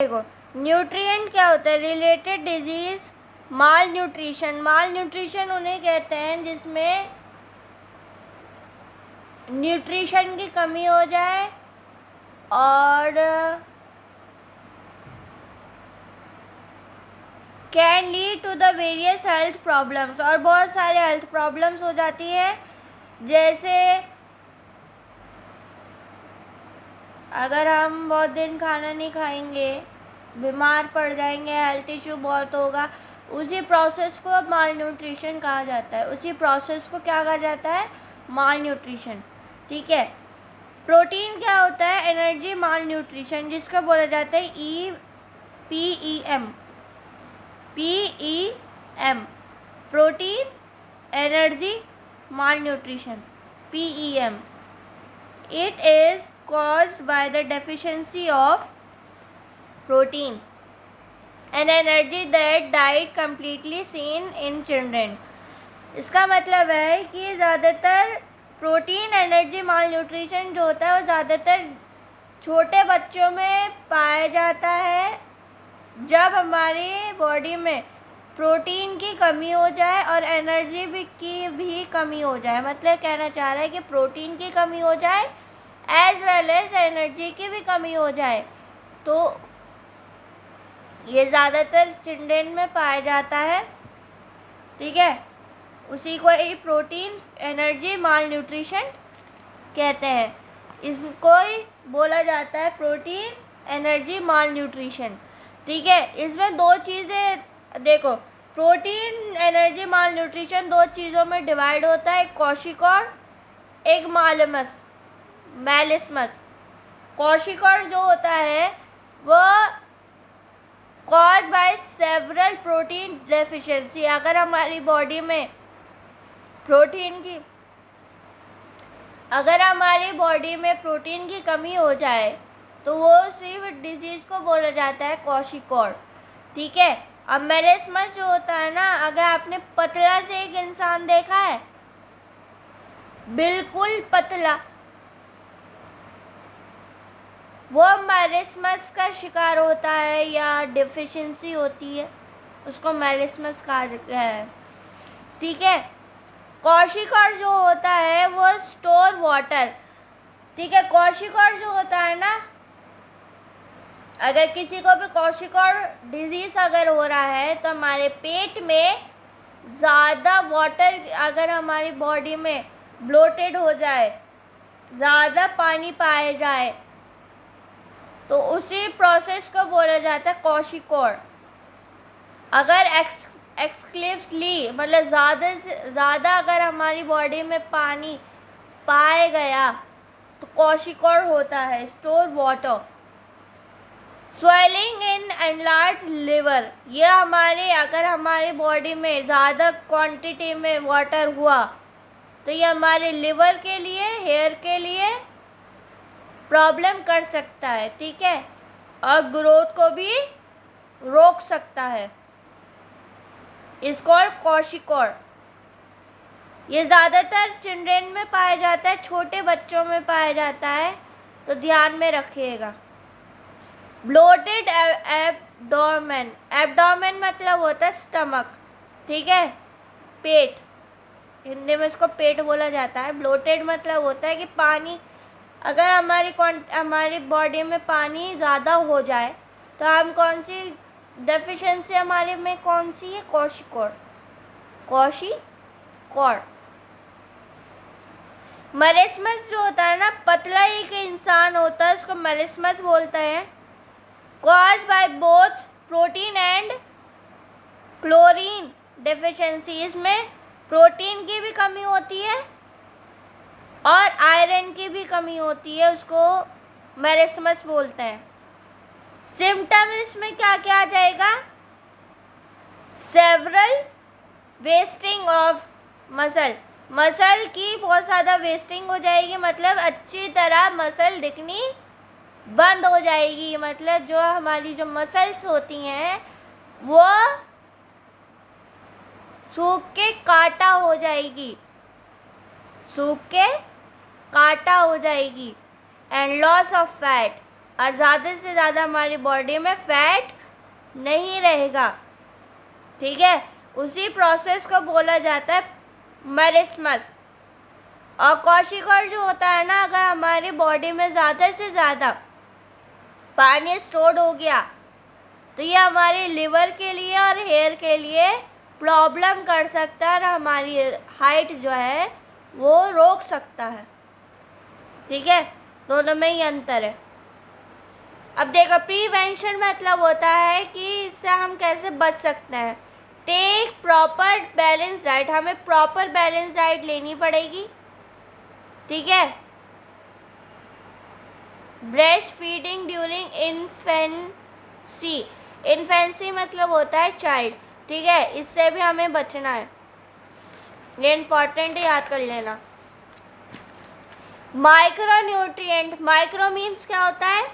देखो, न्यूट्रिएंट क्या होता है? रिलेटेड डिजीज, माल न्यूट्रिशन। माल न्यूट्रिशन उन्हें कहते हैं जिसमें न्यूट्रिशन की कमी हो जाए और can lead to the various health problems, और बहुत सारे हेल्थ प्रॉब्लम्स हो जाती है। जैसे अगर हम बहुत दिन खाना नहीं खाएंगे, बीमार पड़ जाएंगे, हेल्थ इशू बहुत होगा, उसी प्रोसेस को माल न्यूट्रिशन कहा जाता है। उसी प्रोसेस को क्या कहा जाता है? माल न्यूट्रिशन। ठीक है। प्रोटीन क्या होता है? एनर्जी माल न्यूट्रिशन, जिसका बोला जाता है PEM। PEM, protein energy mall nutrition, PEM। It is caused by the deficiency of protein and energy that diet completely seen in children। इसका मतलब है कि ज़्यादातर प्रोटीन एनर्जी माल न्यूट्रिशन जो होता है वो ज़्यादातर छोटे बच्चों में पाया जाता है, जब हमारी बॉडी में प्रोटीन की कमी हो जाए और एनर्जी की भी कमी हो जाए। मतलब कहना चाह रहा है कि प्रोटीन की कमी हो जाए एज वेल एज एनर्जी की भी कमी हो जाए। तो ये ज़्यादातर चिल्ड्रन में पाया जाता है। ठीक है, उसी को ही प्रोटीन एनर्जी माल न्यूट्रिशन कहते हैं। इसको ही बोला जाता है प्रोटीन एनर्जी माल न्यूट्रिशन। ठीक है, इसमें दो चीज़ें देखो, प्रोटीन एनर्जी माल न्यूट्रिशन दो चीज़ों में डिवाइड होता है, एक कॉशिकॉर, एक मैलिस्मस। कॉशिकॉर जो होता है वो cause by several protein deficiency. अगर हमारी बॉडी में प्रोटीन की कमी हो जाए तो वो उसी डिजीज़ को बोला जाता है कॉशिकॉर। ठीक है। अब मेलिस्मस जो होता है ना, अगर आपने पतला से एक इंसान देखा है, बिल्कुल पतला, वो मेलिस्मस का शिकार होता है या डिफिशिएंसी होती है, उसको मेलिस्मस कहा गया है। ठीक है। कॉशिकॉर जो होता है वो स्टोर वाटर। ठीक है, कॉशिकॉर जो होता है ना, अगर किसी को भी कॉशिकॉर डिजीज अगर हो रहा है तो हमारे पेट में ज़्यादा वाटर, अगर हमारी बॉडी में ब्लोटेड हो जाए, ज़्यादा पानी पाया जाए, तो उसी प्रोसेस को बोला जाता है कॉशिकॉर। अगर एक्सक्लूसिवली मतलब ज़्यादा से ज़्यादा अगर हमारी बॉडी में पानी पाया गया तो कॉशिकॉर होता है, store water. Swelling in enlarge liver, ये अगर हमारी बॉडी में ज़्यादा क्वांटिटी में वाटर हुआ तो ये हमारे लिवर के लिए, हेयर के लिए प्रॉब्लम कर सकता है। ठीक है, और ग्रोथ को भी रोक सकता है। इसको कॉशिकॉर, ये ज़्यादातर चिल्ड्रन में पाया जाता है, छोटे बच्चों में पाया जाता है, तो ध्यान में रखिएगा। ब्लोटेड एब्डोमेन, एब्डोमेन मतलब होता है स्टमक। ठीक है, पेट, हिंदी में इसको पेट बोला जाता है। ब्लोटेड मतलब होता है कि पानी, अगर हमारी बॉडी में पानी ज़्यादा हो जाए तो हम कौन सी डेफिशिएंसी हमारे में कौन सी है? कॉशिकॉर। मेलिस्मस जो होता है ना, पतला एक इंसान होता है, उसको मेलिस्मस बोलते हैं। Cause by both protein and chlorine deficiency, इसमें प्रोटीन की भी कमी होती है और आयरन की भी कमी होती है, उसको मेलिस्मस बोलते हैं। सिम्टम इसमें क्या क्या आ जाएगा? सेवरल वेस्टिंग ऑफ मसल की बहुत ज़्यादा वेस्टिंग हो जाएगी, मतलब अच्छी तरह मसल दिखनी बंद हो जाएगी। मतलब जो हमारी जो मसल्स होती हैं वो सूख के काटा हो जाएगी, एंड लॉस ऑफ फैट, और ज़्यादा से ज़्यादा हमारी बॉडी में फैट नहीं रहेगा। ठीक है, उसी प्रोसेस को बोला जाता है मेरिस्मस। और कोशिका जो होता है ना, अगर हमारी बॉडी में ज़्यादा से ज़्यादा पानी स्टोर हो गया तो ये हमारे लिवर के लिए और हेयर के लिए प्रॉब्लम कर सकता है और हमारी हाइट जो है वो रोक सकता है। ठीक है, दोनों में ही अंतर है। अब देखो, प्रिवेंशन मतलब होता है कि इससे हम कैसे बच सकते हैं। टेक प्रॉपर बैलेंस डाइट, हमें प्रॉपर बैलेंस डाइट लेनी पड़ेगी। ठीक है, breast feeding during infancy, infancy मतलब होता है चाइल्ड। ठीक है, इससे भी हमें बचना है, ये इम्पॉर्टेंट है, याद कर लेना। माइक्रो न्यूट्रिएंट, माइक्रो मीन्स क्या होता है,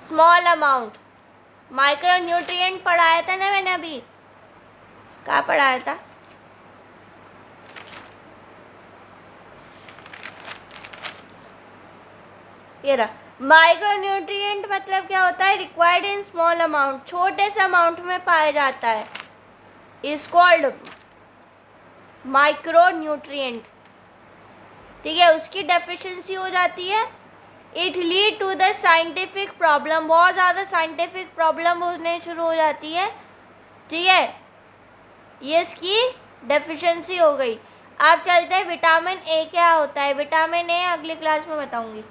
स्मॉल अमाउंट। माइक्रो न्यूट्रिएंट पढ़ाया था ना मैंने अभी, क्या पढ़ाया था, ये रहा। माइक्रो न्यूट्रिएंट मतलब क्या होता है, रिक्वायर्ड इन स्मॉल अमाउंट, छोटे से अमाउंट में पाया जाता है, इज कॉल्ड माइक्रो न्यूट्रिएंट। ठीक है, उसकी डेफिशिएंसी हो जाती है, it lead to the scientific problem, बहुत ज़्यादा साइंटिफिक प्रॉब्लम होने शुरू हो जाती है। ठीक है, ये इसकी डेफिशिएंसी हो गई। अब चलते हैं विटामिन ए क्या होता है। विटामिन ए अगली क्लास में बताऊंगी।